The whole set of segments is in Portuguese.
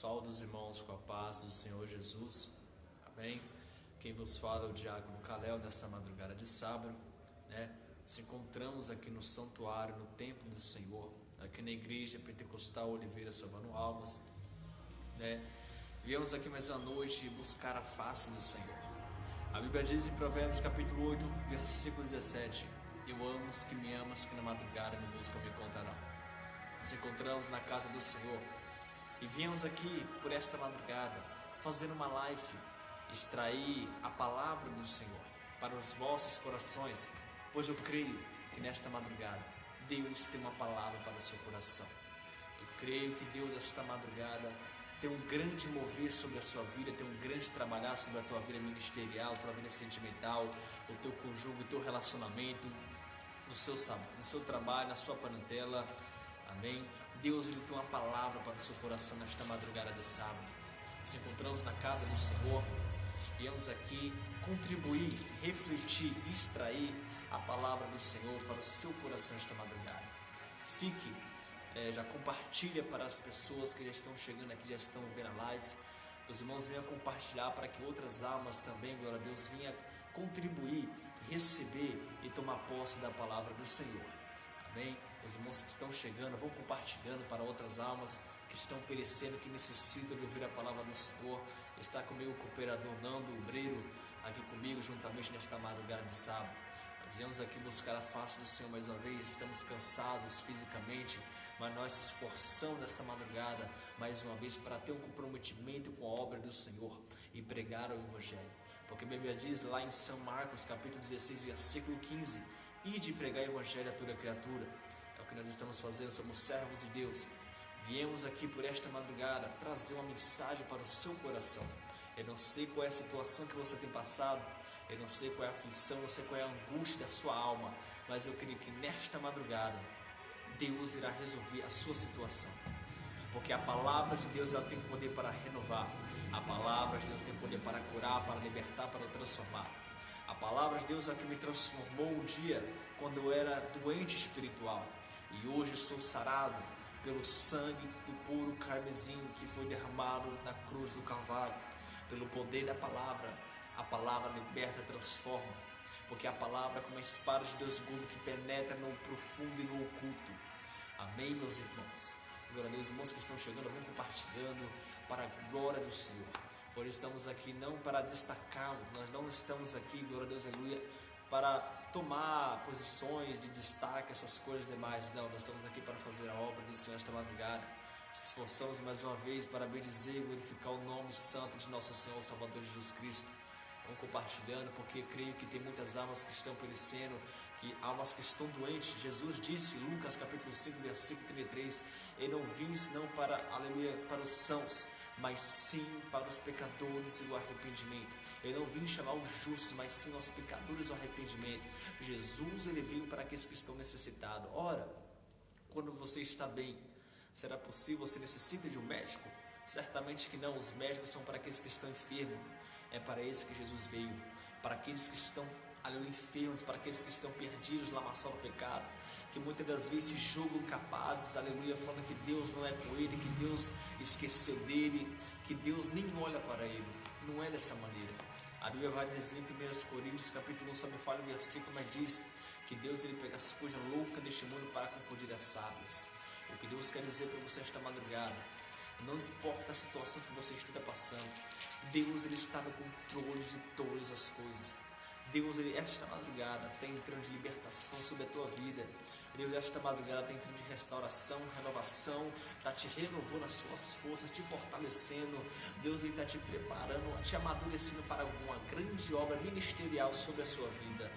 Saúde os irmãos com a paz do Senhor Jesus. Amém. Quem vos fala é o Diácono Calel nesta madrugada de sábado, né? Se encontramos aqui no santuário, no templo do Senhor, aqui na igreja Pentecostal Oliveira Sabano Almas, né? Viemos aqui mais uma noite buscar a face do Senhor. A Bíblia diz em Provérbios capítulo 8, versículo 17: Eu amo os que me amas, que na madrugada me buscam me encontrarão. Nos encontramos na casa do Senhor e viemos aqui por esta madrugada fazer uma live, extrair a palavra do Senhor para os vossos corações, pois eu creio que nesta madrugada Deus tem uma palavra para o seu coração. Eu creio que Deus esta madrugada tem um grande mover sobre a sua vida, tem um grande trabalhar sobre a tua vida ministerial, a tua vida sentimental, o teu conjugo, o teu relacionamento, no seu trabalho, na sua parentela. Amém. Deus, Ele tem uma palavra para o seu coração nesta madrugada de sábado. Nos encontramos na casa do Senhor, viemos aqui contribuir, refletir, extrair a palavra do Senhor para o seu coração esta madrugada. Fique, já compartilha para as pessoas que já estão chegando aqui, já estão vendo a live. Os irmãos venham compartilhar para que outras almas também, glória a Deus, venham contribuir, receber e tomar posse da palavra do Senhor. Amém? Os irmãos que estão chegando, vão compartilhando para outras almas que estão perecendo, que necessitam de ouvir a palavra do Senhor. Está comigo o cooperador Nando, o obreiro, aqui comigo, juntamente nesta madrugada de sábado. Nós viemos aqui buscar a face do Senhor mais uma vez. Estamos cansados fisicamente, mas nós se esforçamos nesta madrugada, mais uma vez, para ter um comprometimento com a obra do Senhor e pregar o Evangelho. Porque a Bíblia diz lá em São Marcos, capítulo 16, versículo 15: Ide pregar o Evangelho a toda criatura. É o que nós estamos fazendo, somos servos de Deus. Viemos aqui por esta madrugada trazer uma mensagem para o seu coração. Eu não sei qual é a situação que você tem passado, eu não sei qual é a aflição, eu não sei qual é a angústia da sua alma, mas eu creio que nesta madrugada Deus irá resolver a sua situação. Porque a palavra de Deus, ela tem poder para renovar. A palavra de Deus tem poder para curar, para libertar, para transformar. A palavra de Deus é que me transformou um dia quando eu era doente espiritual, e hoje sou sarado pelo sangue do puro carmesim que foi derramado na cruz do Calvário. Pelo poder da palavra, a palavra liberta, transforma, porque a palavra é como a espada de Deus gume que penetra no profundo e no oculto. Amém, meus irmãos? Glória a Deus. Os irmãos que estão chegando, vão compartilhando para a glória do Senhor. Por isso estamos aqui não para destacarmos, nós não estamos aqui, glória a Deus, aleluia, para tomar posições de destaque, essas coisas demais. Não, nós estamos aqui para fazer a obra do Senhor esta madrugada. Se esforçamos mais uma vez para bendizer e glorificar o nome santo de nosso Senhor Salvador Jesus Cristo. Vão compartilhando, porque creio que tem muitas almas que estão perecendo, que almas que estão doentes. Jesus disse, Lucas capítulo 5, versículo 33, Eu não vim senão para, aleluia, para os sãos, mas sim para os pecadores e o arrependimento. Eu não vim chamar os justos, mas sim aos pecadores e o arrependimento. Jesus, ele veio para aqueles que estão necessitados. Ora, quando você está bem, será possível? Você necessita de um médico? Certamente que não. Os médicos são para aqueles que estão enfermos. É para esses que Jesus veio, para aqueles que estão ali enfermos, para aqueles que estão perdidos, lamaçal do pecado, que muitas das vezes se julgam capazes, aleluia, falando que Deus não é com ele, que Deus esqueceu dele, que Deus nem olha para ele. Não é dessa maneira. A Bíblia vai dizer em 1 Coríntios capítulo 1, só me fala o versículo, mas diz que Deus, ele pega as coisas loucas deste mundo para confundir as sábias. O que Deus quer dizer para você esta madrugada: não importa a situação que você esteja passando, Deus, ele está no controle de todas as coisas. Deus, ele, esta madrugada, está entrando de libertação sobre a tua vida. Deus, esta madrugada, está entrando de restauração, renovação, está te renovando as suas forças, te fortalecendo. Deus, ele está te preparando, te amadurecendo para alguma grande obra ministerial sobre a sua vida.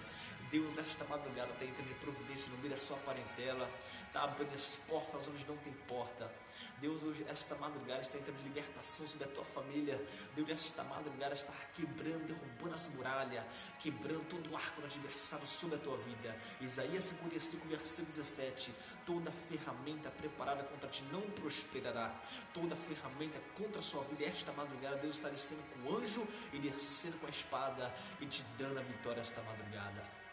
Deus, esta madrugada, está entrando de providência no meio da sua parentela, está abrindo as portas onde não tem porta. Deus, hoje, esta madrugada, está entrando de libertação sobre a tua família. Deus, esta madrugada, está quebrando, derrubando as muralhas, quebrando todo o arco do adversário sobre a tua vida. Isaías 55, versículo 17: Toda ferramenta preparada contra ti não prosperará. Toda ferramenta contra a sua vida, esta madrugada, Deus está descendo com o anjo e descendo com a espada e te dando a vitória esta madrugada.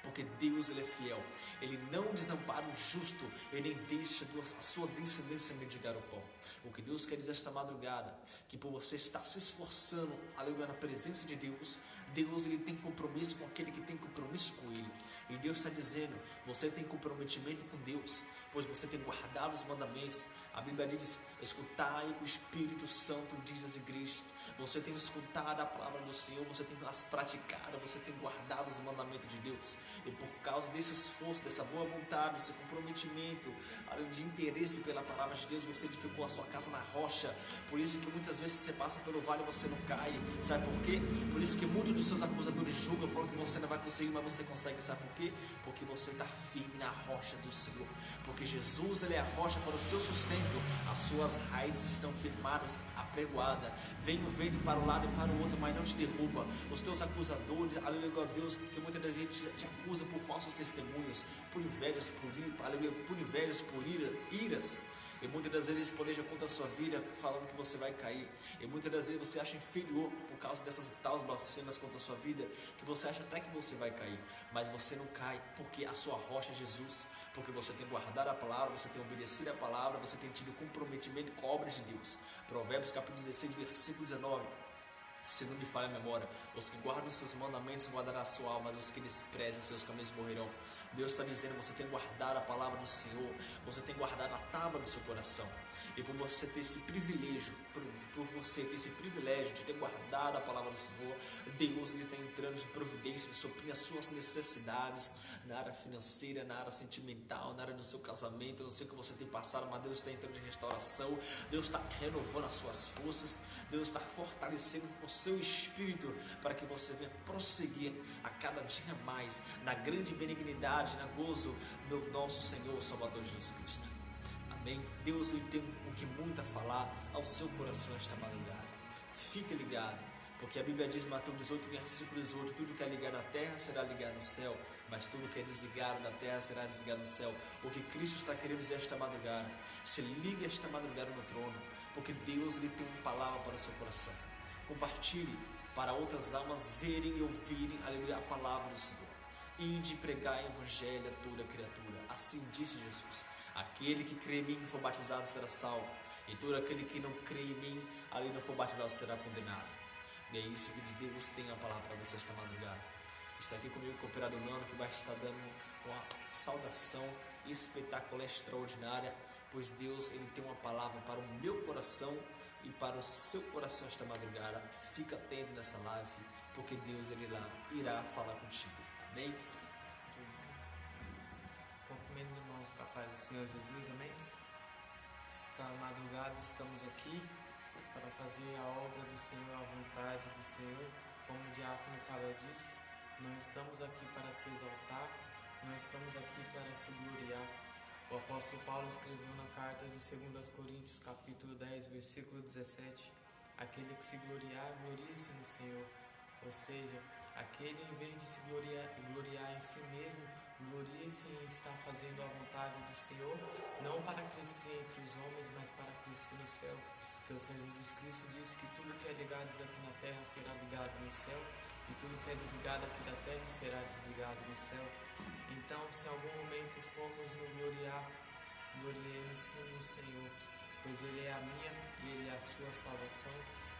porque Deus ele é fiel. Ele não desampara o justo, ele nem deixa a sua descendência mendigar o pão. O que Deus quer dizer esta madrugada, que por você estar se esforçando, aleluia, na presença de Deus, Deus ele tem compromisso com aquele que tem compromisso com Ele. E Deus está dizendo, você tem comprometimento com Deus, pois você tem guardado os mandamentos. A Bíblia diz, escutai o que o Espírito Santo diz às igrejas. Você tem escutado a palavra do Senhor, você tem as praticado, você tem guardado os mandamentos de Deus. E por causa desse esforço, dessa boa vontade, desse comprometimento, de interesse pela palavra de Deus, você edificou a sua casa na rocha. Por isso que muitas vezes você passa pelo vale e você não cai. Sabe por quê? Por isso que muitos dos seus acusadores julgam, falam que você não vai conseguir, mas você consegue. Sabe por quê? Porque você está firme na rocha do Senhor. Porque Jesus ele é a rocha para o seu sustento. As suas raízes estão firmadas, apregoadas. Vem o vento para um lado e para o outro, mas não te derruba. Os teus acusadores, aleluia, Deus, que muitas das vezes te acusa por falsos testemunhos, por invejas, por invejas, por iras. E muitas das vezes eles planejam contra a sua vida, falando que você vai cair. E muitas das vezes você acha inferior por causa dessas tais blasfêmias contra a sua vida, que você acha até que você vai cair. Mas você não cai, porque a sua rocha é Jesus. Porque você tem guardado a palavra, você tem obedecido a palavra, você tem tido comprometimento com a obra de Deus. Provérbios capítulo 16, versículo 19. Se não me falha a memória, os que guardam os seus mandamentos guardarão a sua alma, mas os que desprezam seus caminhos morrerão. Deus está dizendo, você tem guardado a palavra do Senhor, você tem guardado a tábua do seu coração. E por você ter esse privilégio, de ter guardado a palavra do Senhor, Deus está entrando em providência de suprir as suas necessidades na área financeira, na área sentimental, na área do seu casamento. Eu não sei o que você tem passado, mas Deus está entrando em restauração. Deus está renovando as suas forças. Deus está fortalecendo o seu espírito para que você venha prosseguir a cada dia mais na grande benignidade, na gozo do nosso Senhor Salvador Jesus Cristo. Amém? Deus ele tem o que muito a falar ao seu coração esta madrugada. Fique ligado, porque a Bíblia diz em Mateus 18, versículo 18, tudo que é ligado na terra será ligado no céu, mas tudo que é desligado na terra será desligado no céu. O que Cristo está querendo dizer esta madrugada, se ligue esta madrugada no trono, porque Deus ele tem uma palavra para o seu coração. Compartilhe para outras almas verem e ouvirem, aleluia, a palavra do Senhor. E de pregar o evangelho a toda criatura. Assim disse Jesus. Aquele que crê em mim e for batizado será salvo, e todo aquele que não crê em mim, ali não for batizado, será condenado. E é isso que Deus tem a palavra para você esta madrugada. Está aqui comigo o cooperador Nano, que vai estar dando uma saudação espetacular, extraordinária, pois Deus ele tem uma palavra para o meu coração e para o seu coração esta madrugada. Fica atento nessa live, porque Deus ele lá irá falar contigo. Amém? Cumprimentos, irmãos, com a paz do Senhor Jesus, amém? Esta madrugada estamos aqui para fazer a obra do Senhor, a vontade do Senhor. Como o diácono Caleb disse, não estamos aqui para se exaltar, não estamos aqui para se gloriar. O apóstolo Paulo escreveu na carta de 2 Coríntios, capítulo 10, versículo 17, aquele que se gloriar, glorie-se no Senhor. Ou seja, aquele em vez de se gloriar em si mesmo, glorie-se em estar fazendo a vontade do Senhor, não para crescer entre os homens, mas para crescer no céu. Porque o Senhor Jesus Cristo disse que tudo que é ligado aqui na terra será ligado no céu, e tudo que é desligado aqui da terra será desligado no céu. Então, se em algum momento formos nos gloriar, gloriemos-se no Senhor, pois Ele é a minha e Ele é a sua salvação.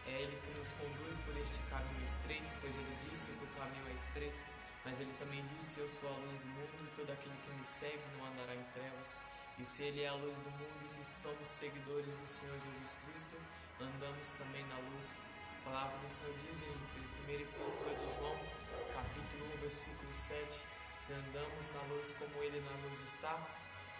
É Ele que nos conduz por este caminho estreito, pois Ele disse que o caminho é estreito, mas Ele também disse, eu sou a luz do mundo, e todo aquele que me segue não andará em trevas. E se Ele é a luz do mundo, e se somos seguidores do Senhor Jesus Cristo, andamos também na luz. A palavra do Senhor diz em 1 Epístola de João, capítulo 1, versículo 7, se andamos na luz como Ele na luz está,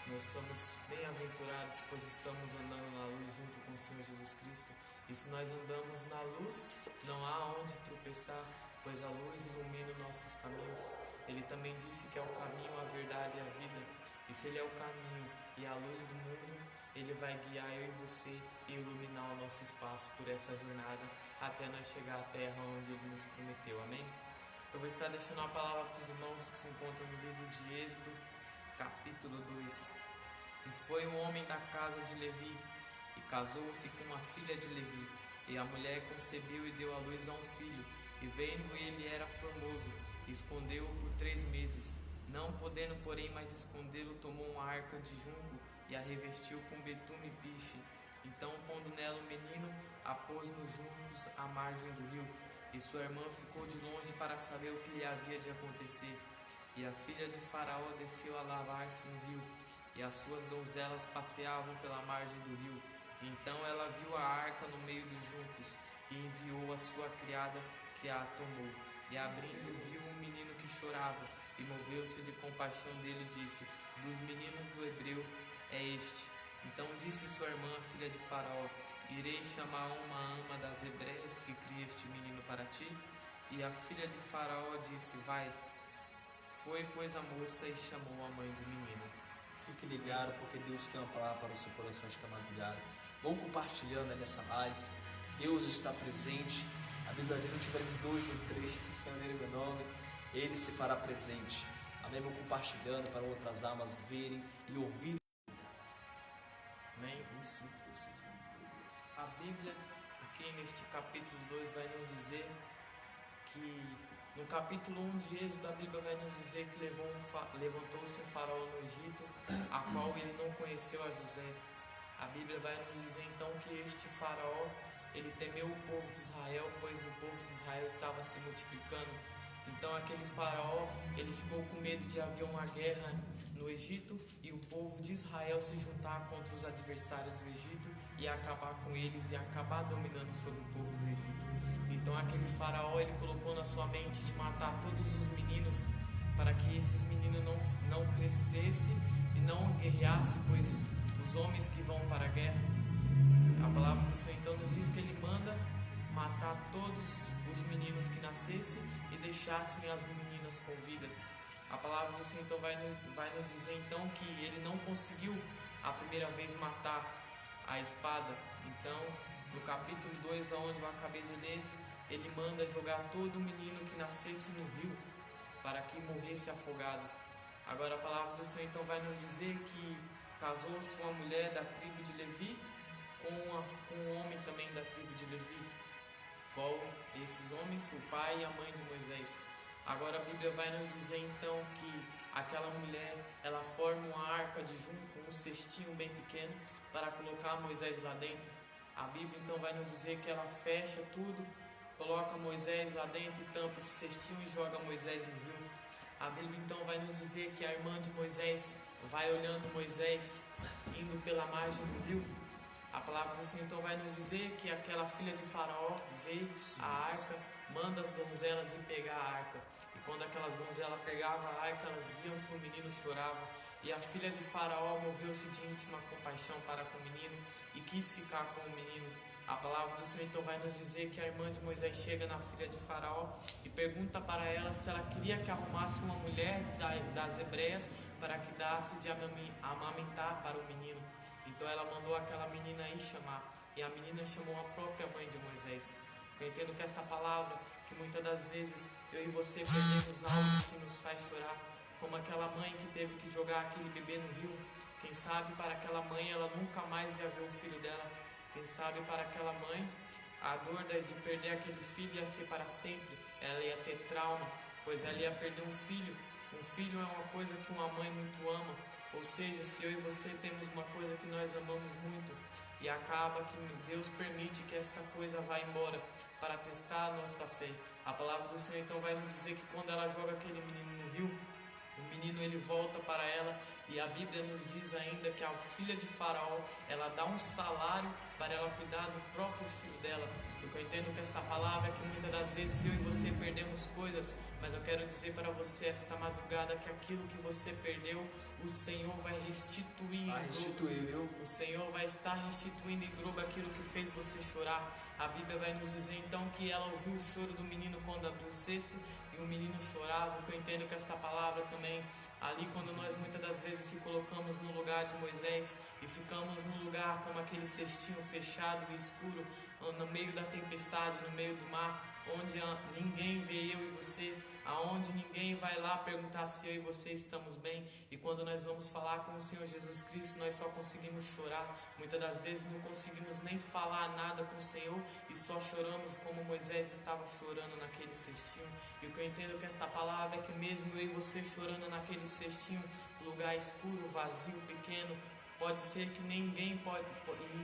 nós somos bem-aventurados, pois estamos andando na luz junto com o Senhor Jesus Cristo. E se nós andamos na luz, não há onde tropeçar, pois a luz ilumina nossos caminhos. Ele também disse que é o caminho, a verdade e a vida. E se Ele é o caminho e a luz do mundo, Ele vai guiar eu e você e iluminar o nosso espaço por essa jornada até nós chegar à terra onde Ele nos prometeu. Amém? Eu vou estar deixando a palavra para os irmãos que se encontram no livro de Êxodo, capítulo 2. E foi um homem da casa de Levi, e casou-se com uma filha de Levi, e a mulher concebeu e deu à luz a um filho, e vendo ele era formoso, escondeu-o por 3 meses. Não podendo, porém, mais escondê-lo, tomou uma arca de junco e a revestiu com betume e piche. Então, pondo nela o menino, a pôs nos juncos à margem do rio. E sua irmã ficou de longe para saber o que lhe havia de acontecer. E a filha de Faraó desceu a lavar-se no rio, e as suas donzelas passeavam pela margem do rio. Então ela viu a arca no meio dos juncos, e enviou a sua criada, que a tomou. E abrindo, viu um menino que chorava, e moveu-se de compaixão dele e disse: dos meninos do hebreu é este. Então disse sua irmã, filha de Faraó: irei chamar uma ama das hebreias que cria este menino para ti? E a filha de Faraó disse: vai. Foi, pois, a moça e chamou a mãe do menino. Fique ligado, porque Deus tem uma palavra para o seu coração esta madrugada. Vão compartilhando nessa live. Deus está presente. A Bíblia diz: onde tiverem 2 ou 3 que se reunirem em meu nome, Ele se fará presente. Amém? Vão compartilhando para outras almas verem e ouvirem. Amém? 25 desses. A Bíblia, aqui neste capítulo 2, vai nos dizer que no capítulo 1 de Êxodo, a Bíblia vai nos dizer que levantou-se um faraó no Egito, a qual ele não conheceu a José. A Bíblia vai nos dizer então que este faraó, ele temeu o povo de Israel, pois o povo de Israel estava se multiplicando. Então aquele faraó, ele ficou com medo de haver uma guerra no Egito e o povo de Israel se juntar contra os adversários do Egito e acabar com eles e acabar dominando sobre o povo do Egito. Então aquele faraó, ele colocou na sua mente de matar todos os meninos para que esses meninos não crescessem e não guerreassem, pois os homens que vão para a guerra, a palavra do Senhor então nos diz que ele manda matar todos os meninos que nascessem e deixassem as meninas com vida. A palavra do Senhor então vai nos dizer então que ele não conseguiu a primeira vez matar a espada. Então, no capítulo 2, onde eu acabei de ler, ele manda jogar todo menino que nascesse no rio para que morresse afogado. Agora a palavra do Senhor então vai nos dizer que casou-se uma mulher da tribo de Levi com um homem também da tribo de Levi. Qual esses homens? O pai e a mãe de Moisés. Agora a Bíblia vai nos dizer então que aquela mulher, ela forma uma arca de junco, um cestinho bem pequeno para colocar Moisés lá dentro. A Bíblia então vai nos dizer que ela fecha tudo, coloca Moisés lá dentro, tampa o cestinho e joga Moisés no rio. A Bíblia então vai nos dizer que a irmã de Moisés vai olhando Moisés indo pela margem do rio. A palavra do Senhor então vai nos dizer que aquela filha de Faraó vê a arca, manda as donzelas ir pegar a arca. E quando aquelas donzelas pegavam a arca, elas viam que o menino chorava. E a filha de Faraó moveu-se de íntima compaixão para com o menino e quis ficar com o menino. A palavra do Senhor então vai nos dizer que a irmã de Moisés chega na filha de Faraó e pergunta para ela se ela queria que arrumasse uma mulher das hebreias para que desse de amamentar para o menino. Então ela mandou aquela menina aí chamar, e a menina chamou a própria mãe de Moisés. Eu entendo que esta palavra, que muitas das vezes eu e você perdemos algo que nos faz chorar, como aquela mãe que teve que jogar aquele bebê no rio. Quem sabe para aquela mãe ela nunca mais ia ver o filho dela. Quem sabe para aquela mãe a dor de perder aquele filho ia ser para sempre. Ela ia ter trauma, pois ela ia perder um filho. Um filho é uma coisa que uma mãe muito ama. Ou seja, se eu e você temos uma coisa que nós amamos muito e acaba que Deus permite que esta coisa vá embora para testar a nossa fé. A palavra do Senhor então vai nos dizer que quando ela joga aquele menino no rio, o menino ele volta para ela, e a Bíblia nos diz ainda que a filha de Faraó, ela dá um salário para ela cuidar do próprio filho dela. O que eu entendo que esta palavra é que muitas das vezes eu e você perdemos coisas, mas eu quero dizer para você esta madrugada que aquilo que você perdeu, o Senhor vai restituir em dobro. O Senhor vai estar restituindo em dobro aquilo que fez você chorar. A Bíblia vai nos dizer então que ela ouviu o choro do menino quando abriu o cesto e o menino chorava. O que eu entendo que esta palavra também, ali quando nós muitas das vezes se colocamos no lugar de Moisés e ficamos no lugar como aquele cestinho fechado e escuro, no meio da tempestade, no meio do mar, onde ninguém vê eu e você, aonde ninguém vai lá perguntar se eu e você estamos bem, e quando nós vamos falar com o Senhor Jesus Cristo, nós só conseguimos chorar, muitas das vezes não conseguimos nem falar nada com o Senhor, e só choramos como Moisés estava chorando naquele cestinho. E o que eu entendo é que esta palavra é que mesmo eu e você chorando naquele cestinho, lugar escuro, vazio, pequeno, pode ser que ninguém pode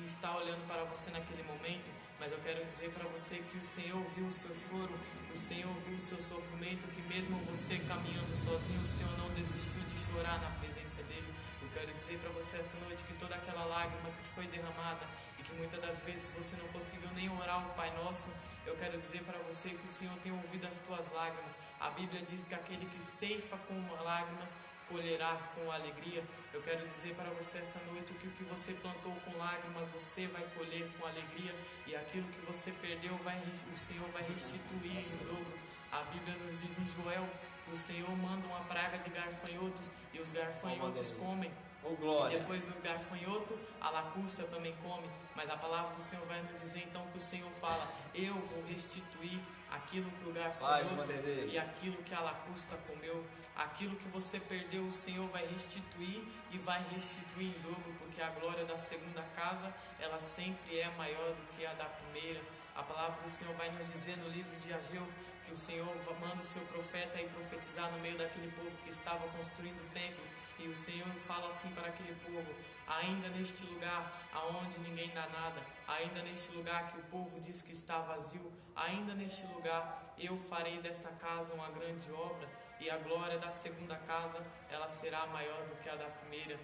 estar olhando para você naquele momento, mas eu quero dizer para você que o Senhor viu o seu choro, o Senhor viu o seu sofrimento, que mesmo você caminhando sozinho, o Senhor não desistiu de chorar na presença dEle. Eu quero dizer para você esta noite que toda aquela lágrima que foi derramada e que muitas das vezes você não conseguiu nem orar o Pai Nosso, eu quero dizer para você que o Senhor tem ouvido as tuas lágrimas. A Bíblia diz que aquele que ceifa com lágrimas colherá com alegria. Eu quero dizer para você esta noite que o que você plantou com lágrimas, você vai colher com alegria, e aquilo que você perdeu, o Senhor vai restituir em dobro. A Bíblia nos diz em Joel que o Senhor manda uma praga de garfanhotos, e os garfanhotos comem. E depois dos gafanhotos, a lacusta também come. Mas a palavra do Senhor vai nos dizer então que o Senhor fala: eu vou restituir aquilo que o gafanhoto e aquilo que a lacusta comeu. Aquilo que você perdeu, o Senhor vai restituir, e vai restituir em dobro, porque a glória da segunda casa, ela sempre é maior do que a da primeira. A palavra do Senhor vai nos dizer no livro de Ageu que o Senhor manda o seu profeta ir profetizar no meio daquele povo que estava construindo o templo, e o Senhor fala assim para aquele povo: ainda neste lugar aonde ninguém dá nada, ainda neste lugar que o povo diz que está vazio, ainda neste lugar eu farei desta casa uma grande obra, e a glória da segunda casa, ela será maior do que a da primeira.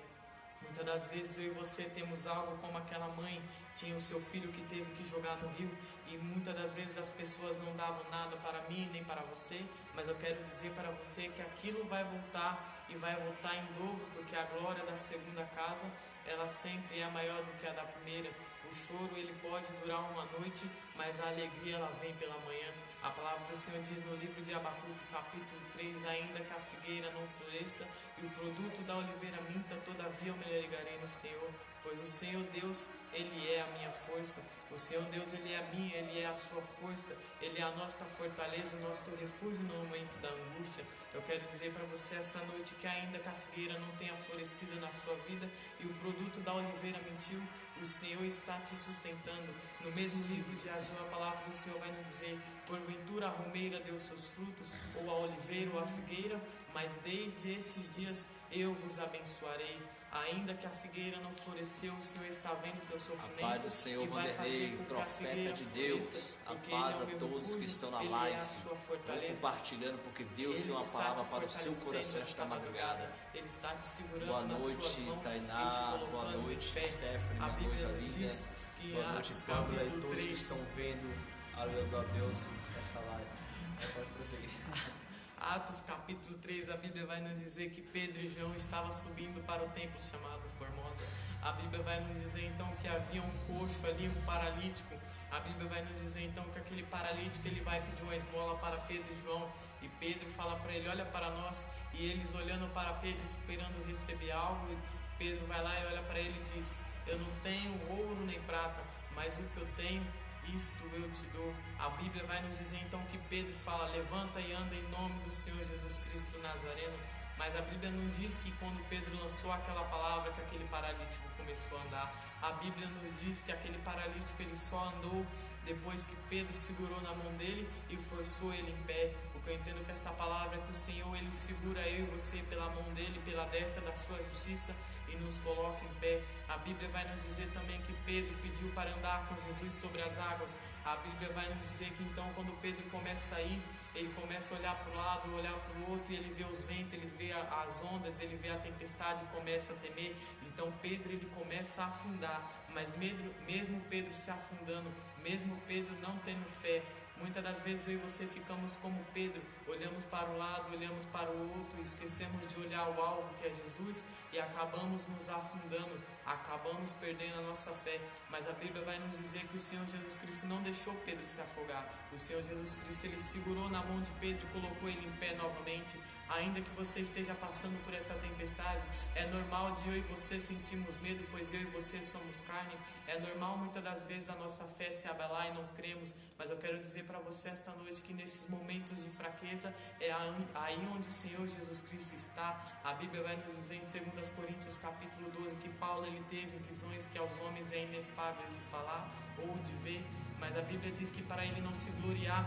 Muitas das vezes eu e você temos algo como aquela mãe tinha o seu filho que teve que jogar no rio, e muitas das vezes as pessoas não davam nada para mim nem para você, mas eu quero dizer para você que aquilo vai voltar, e vai voltar em dobro, porque a glória da segunda casa, ela sempre é maior do que a da primeira. O choro, ele pode durar uma noite, mas a alegria, ela vem pela manhã. A palavra do Senhor diz no livro de Abacuque, capítulo 3, ainda que a figueira não floresça e o produto da oliveira minta, todavia eu me alegrarei no Senhor, pois o Senhor Deus, Ele é a minha força. O Senhor Deus, Ele é a minha, Ele é a sua força, Ele é a nossa fortaleza, o nosso refúgio no momento da angústia. Eu quero dizer para você esta noite que ainda que a figueira não tenha florescido na sua vida e o produto da oliveira mentiu, o Senhor está te sustentando. No mesmo livro de Ageu, a palavra do Senhor vai nos dizer: porventura a romeira deu seus frutos, ou a oliveira ou a figueira, mas desde esses dias eu vos abençoarei. Ainda que a figueira não floresceu, o Senhor está vendo o teu sofrimento. A paz do Senhor, Vanderlei, profeta de Deus, a paz a todos que estão na live, compartilhando, porque Deus tem uma palavra para o seu coração esta madrugada. Ele está te segurando. Boa noite, Tainá, boa noite, Stephanie, minha noiva linda, boa noite, Pamela, e todos que estão vendo, aleluia a Deus, esta live. Pode prosseguir. Atos capítulo 3, a Bíblia vai nos dizer que Pedro e João estavam subindo para o templo chamado Formosa. A Bíblia vai nos dizer então que havia um coxo ali, um paralítico. A Bíblia vai nos dizer então que aquele paralítico, ele vai pedir uma esmola para Pedro e João, e Pedro fala para ele: olha para nós. E eles olhando para Pedro, esperando receber algo, e Pedro vai lá e olha para ele e diz: eu não tenho ouro nem prata, mas o que eu tenho, isto eu te dou. A Bíblia vai nos dizer então que Pedro fala: levanta e anda em nome do Senhor Jesus Cristo Nazareno. Mas a Bíblia não diz que quando Pedro lançou aquela palavra que aquele paralítico começou a andar. A Bíblia nos diz que aquele paralítico, ele só andou depois que Pedro segurou na mão dele e forçou ele em pé. O que eu entendo que esta palavra é que o Senhor, ele segura eu e você pela mão dele, pela destra da sua justiça, e nos coloca em pé. A Bíblia vai nos dizer também que Pedro pediu para andar com Jesus sobre as águas. A Bíblia vai nos dizer que então quando Pedro começa a ir, ele começa a olhar para o lado, olhar para o outro, e ele vê os ventos, ele vê as ondas, ele vê a tempestade e começa a temer. Então Pedro, ele começa a afundar, mas mesmo Pedro se afundando, mesmo Pedro não tendo fé, muitas das vezes eu e você ficamos como Pedro, olhamos para um lado, olhamos para o outro, esquecemos de olhar o alvo que é Jesus, e acabamos nos afundando, acabamos perdendo a nossa fé. Mas a Bíblia vai nos dizer que o Senhor Jesus Cristo não deixou Pedro se afogar. O Senhor Jesus Cristo, ele segurou na mão de Pedro e colocou ele em pé novamente. Ainda que você esteja passando por essa tempestade, é normal de eu e você sentirmos medo, pois eu e você somos carne. É normal muitas das vezes a nossa fé se abalar e não cremos, mas eu quero dizer para você esta noite que nesses momentos de fraqueza é aí onde o Senhor Jesus Cristo está. A Bíblia vai nos dizer em 2 Coríntios capítulo 12 que Paulo ele teve visões que aos homens é inefáveis de falar ou de ver, mas a Bíblia diz que para ele não se gloriar,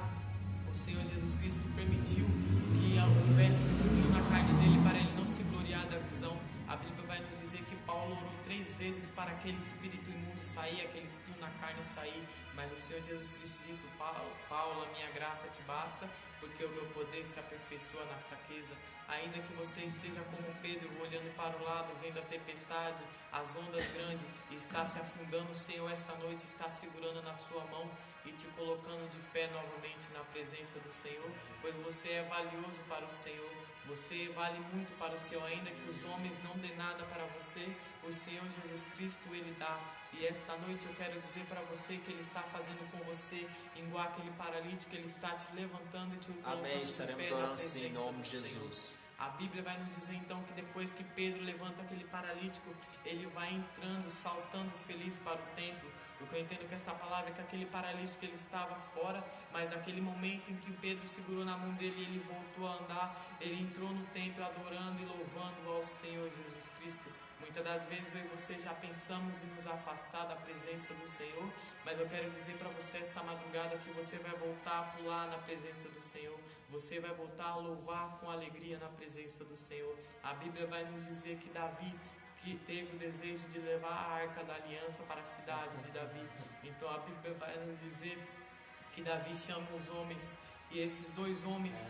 o Senhor Jesus Cristo permitiu que houvesse um espinho na carne dele para ele não se gloriar da visão. A Bíblia vai nos dizer que Paulo orou 3 vezes para aquele espírito imundo sair, aquele espinho na carne sair, mas o Senhor Jesus Cristo disse: Paulo, a minha graça te basta, porque o meu poder se aperfeiçoa na fraqueza. Ainda que você esteja como Pedro, olhando para o lado, vendo a tempestade, as ondas grandes, e está se afundando, o Senhor esta noite está segurando na sua mão e te colocando de pé novamente na presença do Senhor, pois você é valioso para o Senhor, você vale muito para o Senhor. Ainda que os homens não dê nada para você, o Senhor Jesus Cristo ele dá. E esta noite eu quero dizer para você que Ele está fazendo com você, igual aquele paralítico, Ele está te levantando e te colocando. Amém, estaremos orando sim, em nome de Jesus. A Bíblia vai nos dizer então que depois que Pedro levanta aquele paralítico, ele vai entrando, saltando feliz para o templo. O que eu entendo que esta palavra é que aquele paralítico ele estava fora, mas naquele momento em que Pedro segurou na mão dele e ele voltou a andar, ele entrou no templo adorando e louvando ao Senhor Jesus Cristo. Muitas das vezes eu e você já pensamos em nos afastar da presença do Senhor, mas eu quero dizer para você esta madrugada que você vai voltar a pular na presença do Senhor, você vai voltar a louvar com alegria na presença do Senhor. A Bíblia vai nos dizer que Davi, que teve o desejo de levar a Arca da Aliança para a cidade de Davi, então a Bíblia vai nos dizer que Davi chama os homens, e esses 2 homens,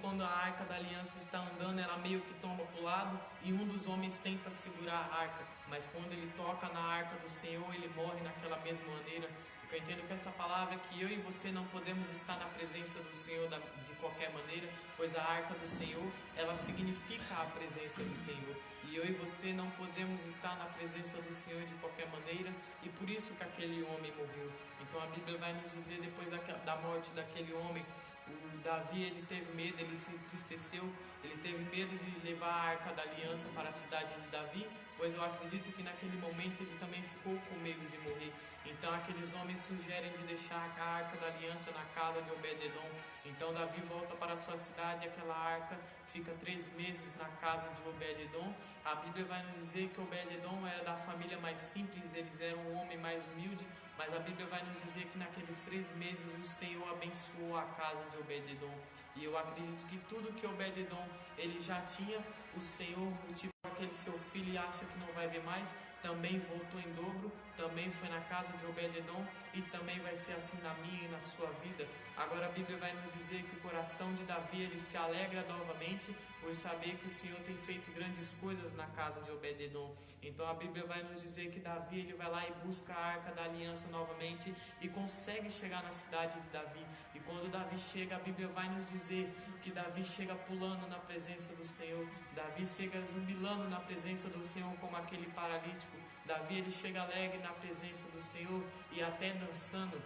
quando a Arca da Aliança está andando, ela meio que tomba para o lado e um dos homens tenta segurar a arca, mas quando ele toca na Arca do Senhor, ele morre naquela mesma maneira. Porque eu entendo que esta palavra é que eu e você não podemos estar na presença do Senhor de qualquer maneira, pois a Arca do Senhor, ela significa a presença do Senhor, e eu e você não podemos estar na presença do Senhor de qualquer maneira, e por isso que aquele homem morreu. Então a Bíblia vai nos dizer, depois da morte daquele homem, o Davi ele teve medo, ele se entristeceu, ele teve medo de levar a Arca da Aliança para a cidade de Davi, pois eu acredito que naquele momento ele também ficou com medo de morrer. Então aqueles homens sugerem de deixar a Arca da Aliança na casa de Obed-edom. Então Davi volta para a sua cidade e aquela arca fica 3 meses na casa de Obed-edom. A Bíblia vai nos dizer que Obed-edom era da família mais simples, eles eram um homem mais humilde, mas a Bíblia vai nos dizer que naqueles 3 meses o Senhor abençoou a casa de Obed-edom. E eu acredito que tudo que Obed-edom ele já tinha, o Senhor multiplicou. Aquele seu filho e acha que não vai ver mais, também voltou em dobro, também foi na casa de Obed-edom, e também vai ser assim na minha e na sua vida. Agora a Bíblia vai nos dizer que o coração de Davi ele se alegra novamente por saber que o Senhor tem feito grandes coisas na casa de Obed-edom. Então a Bíblia vai nos dizer que Davi ele vai lá e busca a Arca da Aliança novamente e consegue chegar na cidade de Davi. E quando Davi chega, a Bíblia vai nos dizer que Davi chega pulando na presença do Senhor, Davi chega jubilando na presença do Senhor como aquele paralítico. Davi ele chega alegre na presença do Senhor e até dançando.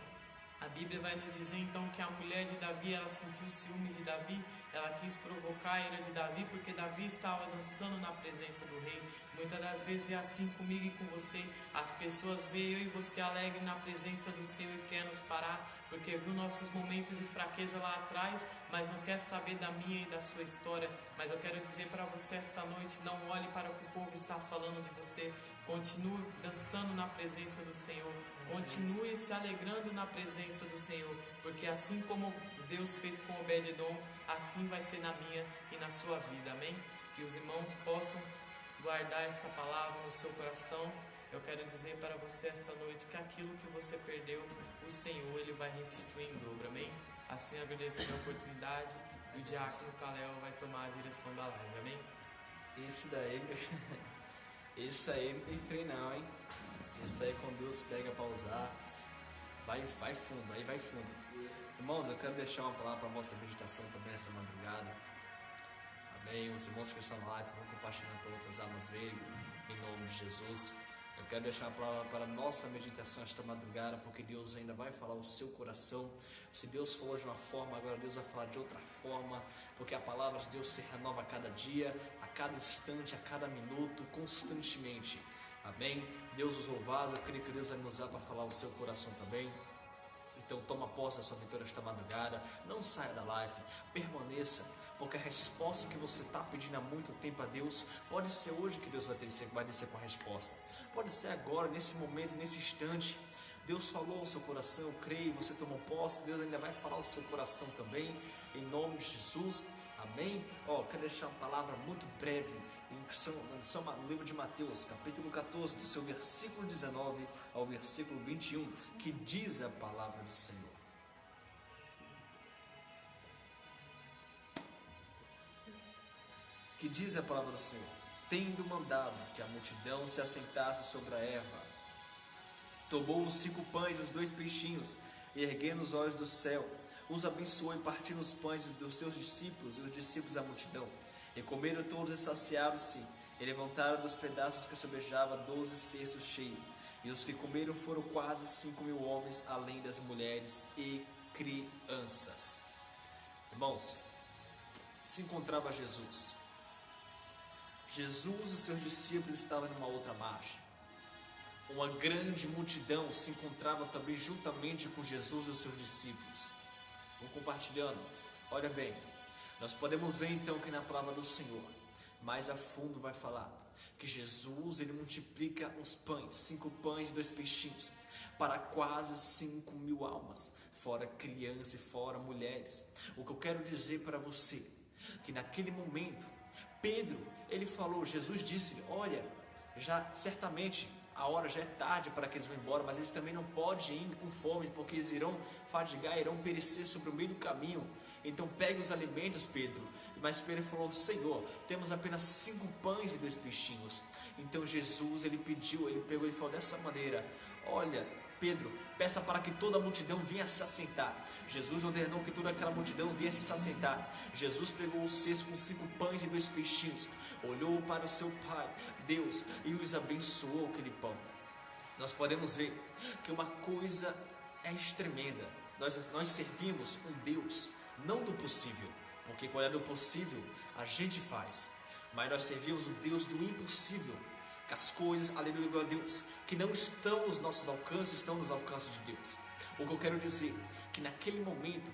A Bíblia vai nos dizer então que a mulher de Davi, ela sentiu ciúmes de Davi, ela quis provocar a ira de Davi, porque Davi estava dançando na presença do rei. Muitas das vezes é assim comigo e com você, as pessoas veem eu e você alegre na presença do Senhor e quer nos parar, porque viu nossos momentos de fraqueza lá atrás, mas não quer saber da minha e da sua história. Mas eu quero dizer para você esta noite, não olhe para o que o povo está falando de você, continue dançando na presença do Senhor, continue se alegrando na presença do Senhor, porque assim como Deus fez com Obed-edom, assim vai ser na minha e na sua vida, amém? Que os irmãos possam guardar esta palavra no seu coração. Eu quero dizer para você esta noite que aquilo que você perdeu, o Senhor ele vai restituir em dobro, amém? Assim eu agradeço a oportunidade e o diácono Kalel vai tomar a direção da live, amém? Isso aí não tem freio não, hein? Isso aí quando Deus pega para usar, vai fundo, aí vai fundo. Irmãos, eu quero deixar uma palavra para a nossa meditação também essa madrugada. Amém? Os irmãos que estão na live vão compartilhando para outras almas verem, em nome de Jesus. Eu quero deixar a palavra para a nossa meditação esta madrugada, porque Deus ainda vai falar o seu coração. Se Deus falou de uma forma, agora Deus vai falar de outra forma, porque a palavra de Deus se renova a cada dia, a cada instante, a cada minuto, constantemente. Amém? Deus usou o vaso, eu creio que Deus vai nos usar para falar o seu coração também. Então toma posse da sua vitória esta madrugada, não saia da live, permaneça, porque a resposta que você está pedindo há muito tempo a Deus, pode ser hoje que Deus vai descer com a resposta, pode ser agora, nesse momento, nesse instante. Deus falou ao seu coração, eu creio, você tomou posse, Deus ainda vai falar ao seu coração também, em nome de Jesus, amém? Quero deixar uma palavra muito breve, no livro de Mateus, capítulo 14, do seu versículo 19 ao versículo 21, que diz a palavra do Senhor. Que diz a palavra do Senhor: tendo mandado que a multidão se assentasse sobre a erva, tomou os 5 pães e os 2 peixinhos, e erguendo os olhos do céu, os abençoou e partiu os pães dos seus discípulos e os discípulos da multidão. E comeram todos e saciaram-se, e levantaram dos pedaços que sobejava 12 cestos cheios. E os que comeram foram quase 5.000 homens, além das mulheres e crianças. Irmãos, se encontrava Jesus. Jesus e seus discípulos estavam numa outra margem. Uma grande multidão se encontrava também juntamente com Jesus e os seus discípulos. Vamos compartilhando. Olha bem, nós podemos ver então que na palavra do Senhor, mais a fundo vai falar que Jesus, ele multiplica os pães, 5 pães e 2 peixinhos, para quase 5.000 almas, fora crianças e fora mulheres. O que eu quero dizer para você, que naquele momento, Pedro, ele falou, Jesus disse-lhe, olha, já certamente a hora já é tarde para que eles vão embora, mas eles também não podem ir com fome, porque eles irão fadigar, irão perecer sobre o meio do caminho. Então pegue os alimentos, Pedro. Mas Pedro falou, Senhor, temos apenas 5 pães e 2 peixinhos. Então Jesus, ele pegou e falou dessa maneira, olha, Pedro, peça para que toda a multidão venha se assentar. Jesus ordenou que toda aquela multidão viesse se assentar. Jesus pegou o cesto com 5 pães e 2 peixinhos, olhou para o seu Pai, Deus, e os abençoou aquele pão. Nós podemos ver que uma coisa é tremenda. Nós servimos um Deus, não do possível, porque quando é do possível, a gente faz. Mas nós servimos o Deus do impossível, que as coisas, aleluia a Deus, que não estão nos nossos alcances, estão nos alcances de Deus. O que eu quero dizer, que naquele momento,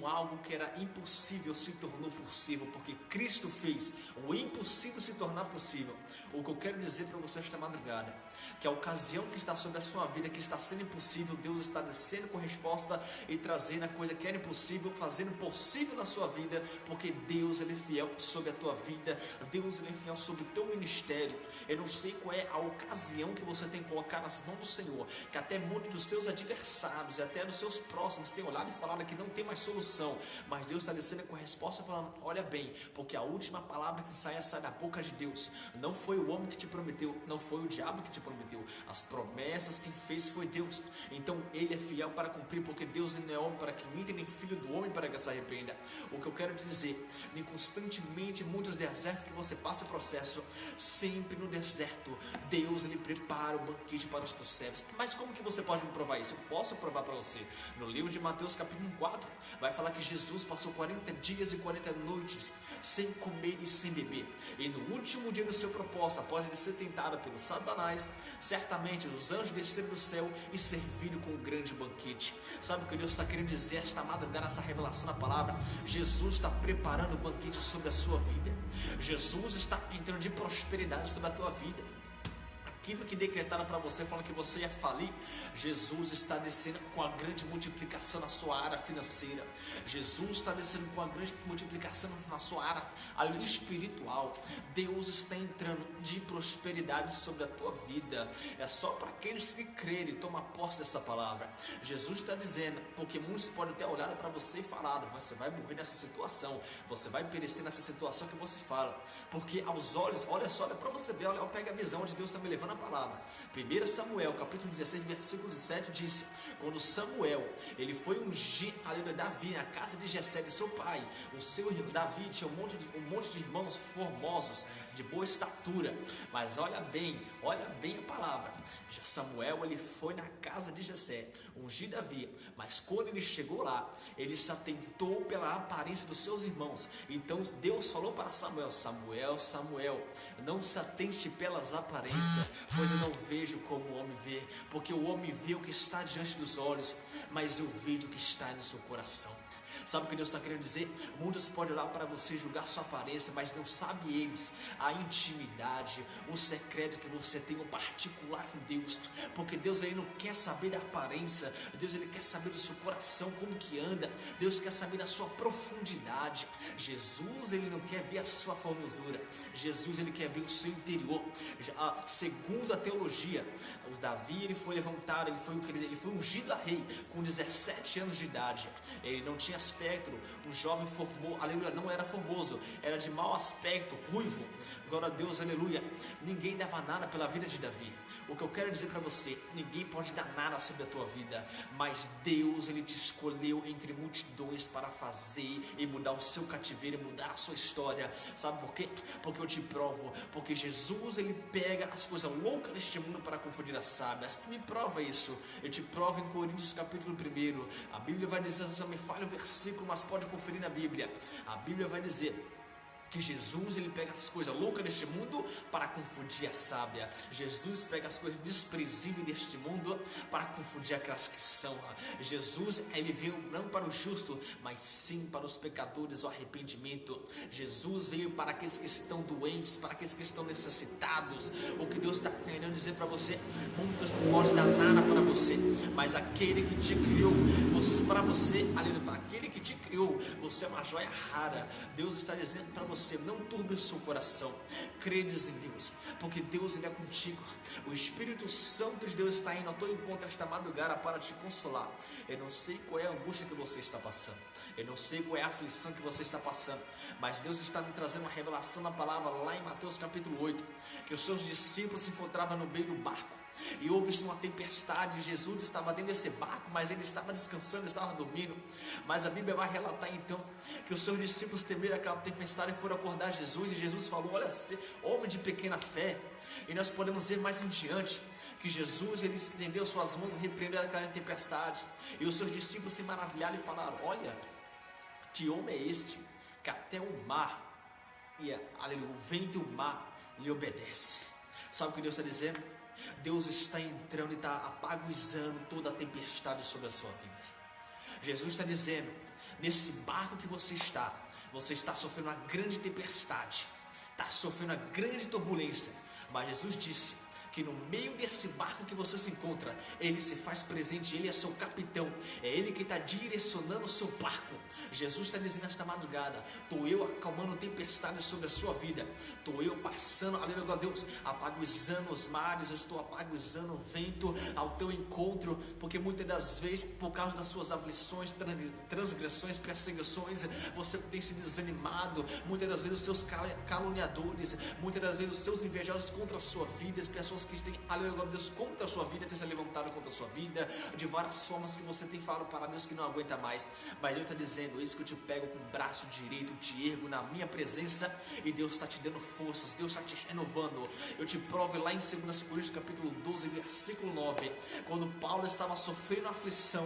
algo que era impossível se tornou possível, porque Cristo fez o impossível se tornar possível. O que eu quero dizer para você esta madrugada, que a ocasião que está sobre a sua vida, que está sendo impossível, Deus está descendo com resposta e trazendo a coisa que era impossível, fazendo possível na sua vida, porque Deus, ele é fiel sobre a tua vida, Deus, ele é fiel sobre o teu ministério. Eu não sei qual é a ocasião que você tem que colocar nas mãos do Senhor, que até muitos dos seus adversários e até dos seus próximos têm olhado e falado que não tem mais solução, mas Deus está descendo com a resposta falando, olha bem, porque a última palavra que sai da boca de Deus, não foi o homem que te prometeu, não foi o diabo que te prometeu, as promessas quem fez foi Deus. Então ele é fiel para cumprir, porque Deus não é homem para que minta, nem filho do homem para que se arrependa. O que eu quero te dizer, nem constantemente muitos desertos que você passa processo, sempre no deserto Deus, ele prepara o banquete para os teus servos. Mas como que você pode me provar isso? Eu posso provar para você. No livro de Mateus capítulo 4 vai falar que Jesus passou 40 dias e 40 noites sem comer e sem beber, e no último dia do seu propósito, após ele ser tentado pelo Satanás, certamente os anjos desceram do céu e serviram com um grande banquete. Sabe o que Deus está querendo dizer esta madrugada, essa revelação da palavra? Jesus está preparando o banquete sobre a sua vida. Jesus está entrando de prosperidade sobre a tua vida. Aquilo que decretaram para você, falando que você ia falir, Jesus está descendo com a grande multiplicação na sua área financeira. Jesus está descendo com a grande multiplicação na sua área espiritual. Deus está entrando de prosperidade sobre a tua vida. É só para aqueles que crerem, toma posse dessa palavra. Jesus está dizendo, porque muitos podem ter olhado para você e falado, você vai morrer nessa situação, você vai perecer nessa situação que você fala. Porque aos olhos, olha só, olha para você ver, olha, pega a visão onde Deus está me levando na palavra. 1 Samuel, capítulo 16, versículo 17, disse: quando Samuel, ele foi ungir, aleluia, Davi na casa de Jessé, de seu pai, o seu irmão Davi tinha um monte de irmãos formosos, de boa estatura. Mas olha bem a palavra. Samuel, ele foi na casa de Jessé, ungir Davi, mas quando ele chegou lá, ele se atentou pela aparência dos seus irmãos. Então Deus falou para Samuel: Samuel, não se atente pelas aparências, pois eu não vejo como o homem vê, porque o homem vê o que está diante dos olhos, mas eu vejo o que está no seu coração. Sabe o que Deus está querendo dizer? Muitos podem olhar para você, julgar sua aparência, mas não sabem eles a intimidade, o secreto que você tem, o particular com Deus. Porque Deus aí não quer saber da aparência, Deus ele quer saber do seu coração, como que anda. Deus quer saber da sua profundidade. Jesus ele não quer ver a sua formosura, Jesus ele quer ver o seu interior. Segundo a teologia, o Davi ele foi levantado, ele foi ungido a rei com 17 anos de idade. Ele não tinha aspecto, um jovem formou, aleluia, não era formoso, era de mau aspecto, ruivo. Glória a Deus, aleluia. Ninguém dava nada pela vida de Davi. O que eu quero dizer para você, ninguém pode dar nada sobre a tua vida, mas Deus ele te escolheu entre multidões para fazer e mudar o seu cativeiro, mudar a sua história. Sabe por quê? Porque eu te provo, porque Jesus ele pega as coisas loucas deste mundo para confundir as sábias. Me prova isso. Eu te provo em Coríntios capítulo 1. A Bíblia vai dizer, se eu me falha o versículo, mas pode conferir na Bíblia. A Bíblia vai dizer que Jesus ele pega as coisas loucas deste mundo para confundir a sábia. Jesus pega as coisas desprezíveis deste mundo para confundir aquelas que são. Jesus ele veio não para o justo, mas sim para os pecadores, o arrependimento. Jesus veio para aqueles que estão doentes, para aqueles que estão necessitados. O que Deus está querendo dizer para você, muitos não podem dar nada para você, mas aquele que te criou, para você, para aquele que te criou, você é uma joia rara. Deus está dizendo para você, não turbe o seu coração, credes em Deus, porque Deus ele é contigo. O Espírito Santo de Deus está indo ao teu encontro esta madrugada para te consolar. Eu não sei qual é a angústia que você está passando, eu não sei qual é a aflição que você está passando, mas Deus está me trazendo uma revelação na palavra lá em Mateus capítulo 8, que os seus discípulos se encontravam no meio do barco e houve uma tempestade. Jesus estava dentro desse barco, mas ele estava descansando, estava dormindo. Mas a Bíblia vai relatar então que os seus discípulos temeram aquela tempestade e foram acordar Jesus, e Jesus falou: olha, homem de pequena fé. E nós podemos ver mais em diante que Jesus ele estendeu suas mãos e repreendeu aquela tempestade, e os seus discípulos se maravilharam e falaram: olha, que homem é este que até o mar e o vento e o mar lhe obedece. Sabe o que Deus está dizendo? Deus está entrando e está apaguizando toda a tempestade sobre a sua vida. Jesus está dizendo: nesse barco que você está sofrendo uma grande tempestade, está sofrendo uma grande turbulência, mas Jesus disse que no meio desse barco que você se encontra, Ele se faz presente, Ele é seu capitão, é Ele que está direcionando o seu barco. Jesus está dizendo nesta madrugada: estou eu acalmando tempestades sobre a sua vida, estou eu passando, aleluia, Deus, apaguizando os mares, eu estou apaguizando o vento ao teu encontro, porque muitas das vezes, por causa das suas aflições, transgressões, perseguições, você tem se desanimado. Muitas das vezes os seus caluniadores, muitas das vezes os seus invejosos contra a sua vida, as pessoas que têm, aleluia, Deus, contra a sua vida, tem se levantado contra a sua vida, de várias formas que você tem falado para Deus que não aguenta mais. Mas Deus está dizendo: isso que eu te pego com o braço direito, te ergo na minha presença, e Deus está te dando forças, Deus está te renovando. Eu te provo lá em 2 Coríntios capítulo 12, versículo 9, quando Paulo estava sofrendo aflição,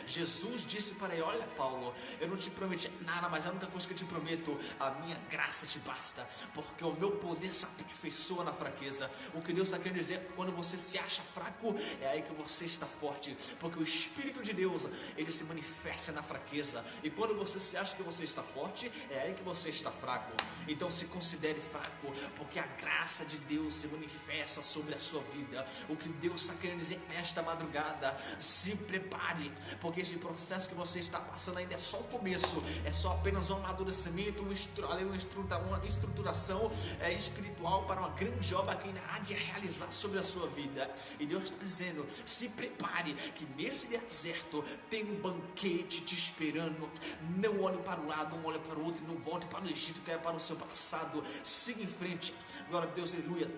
Jesus disse para ele: olha, Paulo, eu não te prometi nada, mas a única coisa que eu te prometo, a minha graça te basta, porque o meu poder se aperfeiçoa na fraqueza. O que Deus está querendo dizer: quando você se acha fraco, é aí que você está forte, porque o Espírito de Deus ele se manifesta na fraqueza, e quando você se acha que você está forte, é aí que você está fraco. Então se considere fraco, porque a graça de Deus se manifesta sobre a sua vida. O que Deus está querendo dizer nesta madrugada: se prepare, porque esse processo que você está passando ainda é só o começo, é só apenas um amadurecimento, uma estruturação espiritual para uma grande obra que ainda há de realizar sobre a sua vida. E Deus está dizendo: se prepare, que nesse deserto tem um banquete te esperando. Não olhe para o lado, não olhe para o outro, não volte para o Egito, que é para o seu passado. Siga em frente. Glória a Deus, aleluia.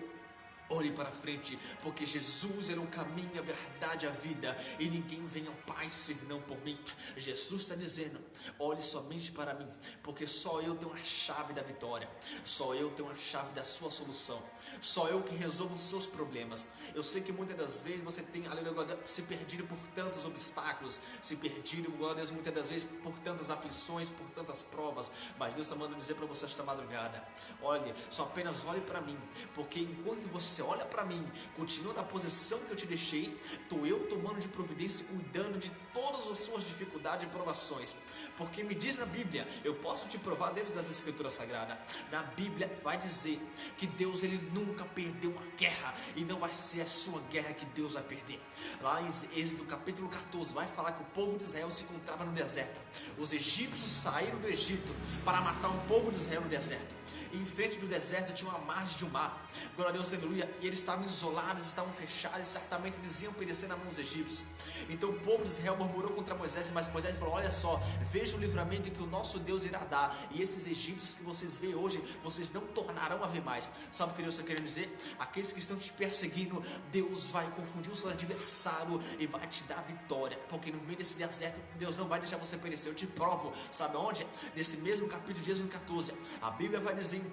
Olhe para frente, porque Jesus é o caminho, a verdade, a vida, e ninguém vem ao Pai senão por mim. Jesus está dizendo: olhe somente para mim, porque só eu tenho a chave da vitória, só eu tenho a chave da sua solução, só eu que resolvo os seus problemas. Eu sei que muitas das vezes você tem, aleluia, se perdido por tantos obstáculos, se perdido, glória a Deus, muitas das vezes por tantas aflições, por tantas provas, mas Deus está mandando dizer para você esta madrugada: olhe, só apenas olhe para mim, porque enquanto você olha para mim, continua na posição que eu te deixei, estou eu tomando de providência, cuidando de todas as suas dificuldades e provações, porque me diz na Bíblia, eu posso te provar dentro das Escrituras Sagradas, na Bíblia vai dizer que Deus, ele nunca perdeu uma guerra, e não vai ser a sua guerra que Deus vai perder. Lá em Êxodo capítulo 14 vai falar que o povo de Israel se encontrava no deserto, os egípcios saíram do Egito para matar o povo de Israel no deserto. E em frente do deserto tinha uma margem de um mar, glória a Deus, aleluia, e eles estavam isolados, estavam fechados, e certamente eles iam perecer na mão dos egípcios. Então o povo de Israel murmurou contra Moisés, mas Moisés falou: olha só, veja o livramento que o nosso Deus irá dar, e esses egípcios que vocês veem hoje, vocês não tornarão a ver mais. Sabe o que Deus está querendo dizer? Aqueles que estão te perseguindo, Deus vai confundir o seu adversário e vai te dar vitória, porque no meio desse deserto, Deus não vai deixar você perecer. Eu te provo, sabe onde? Nesse mesmo capítulo de Êxodo 14, a Bíblia vai dizer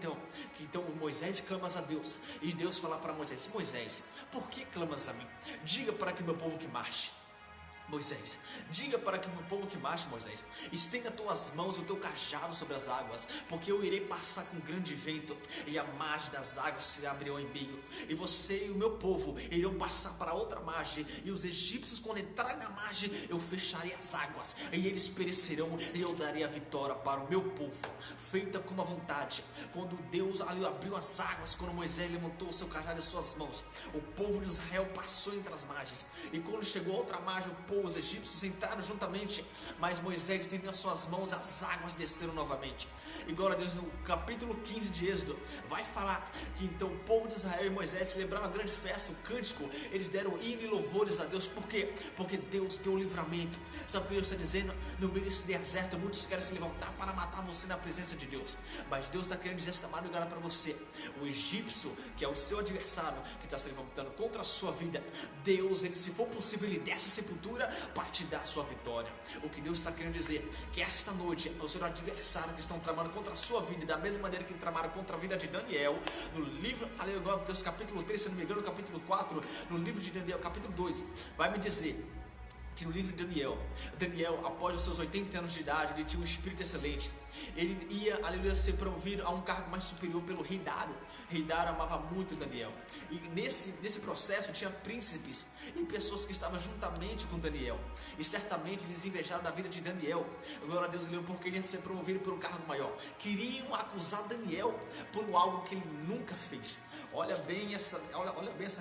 que Moisés clama a Deus, e Deus fala para Moisés: Moisés, por que clamas a mim? Diga para que meu povo que marche. Moisés, diga para que o meu povo que marche, Moisés, estenda tuas mãos e o teu cajado sobre as águas, porque eu irei passar com grande vento, e a margem das águas se abrirão em meio, e você e o meu povo irão passar para outra margem, e os egípcios, quando entrarem na margem, eu fecharei as águas, e eles perecerão, e eu darei a vitória para o meu povo, feita como a vontade. Quando Deus abriu as águas, quando Moisés levantou o seu cajado em suas mãos, o povo de Israel passou entre as margens, e quando chegou a outra margem, o povo, os egípcios entraram juntamente, mas Moisés estendeu as suas mãos, as águas desceram novamente. E glória a Deus, no capítulo 15 de Êxodo vai falar que então o povo de Israel e Moisés celebraram uma grande festa, um cântico, eles deram hino e louvores a Deus. Por quê? Porque Deus deu o livramento. Sabe o que Deus está dizendo? No meio desse deserto, muitos querem se levantar para matar você na presença de Deus, mas Deus está querendo dizer esta madrugada para você: o egípcio, que é o seu adversário, que está se levantando contra a sua vida, Deus, ele, se for possível, ele desce a sepultura para te dar a sua vitória. O que Deus está querendo dizer? Que esta noite, os seus adversários que estão tramando contra a sua vida, e da mesma maneira que tramaram contra a vida de Daniel, no livro, aleluia, Deus, capítulo 3, se não me engano, capítulo 4, no livro de Daniel, capítulo 2, vai me dizer que no livro de Daniel, após os seus 80 anos de idade, ele tinha um espírito excelente. Ele ia, aleluia, ser promovido a um cargo mais superior pelo rei Dário. O rei Dário amava muito Daniel, e nesse processo tinha príncipes e pessoas que estavam juntamente com Daniel, e certamente eles invejaram da vida de Daniel, glória a Deus, porque ele ia ser promovido por um cargo maior. Queriam acusar Daniel por algo que ele nunca fez. Olha bem essa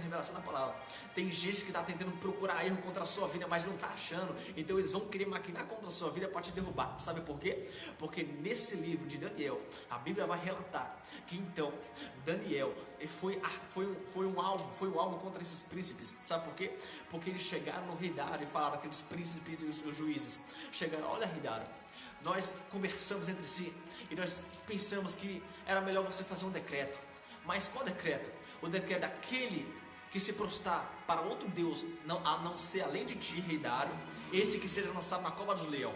revelação da palavra. Tem gente que está tentando procurar erro contra a sua vida, mas não está achando, então eles vão querer maquinar contra a sua vida para te derrubar. Sabe por quê? Porque nesse livro de Daniel, a Bíblia vai relatar que então Daniel foi um alvo contra esses príncipes. Sabe por quê? Porque eles chegaram no rei Dário e falaram, aqueles príncipes e os juízes chegaram: olha, rei Dário, nós conversamos entre si e nós pensamos que era melhor você fazer um decreto. Mas qual decreto? O decreto daquele que se prostrar para outro Deus, a não ser além de ti, rei Dário, esse que seja lançado na cova do leão.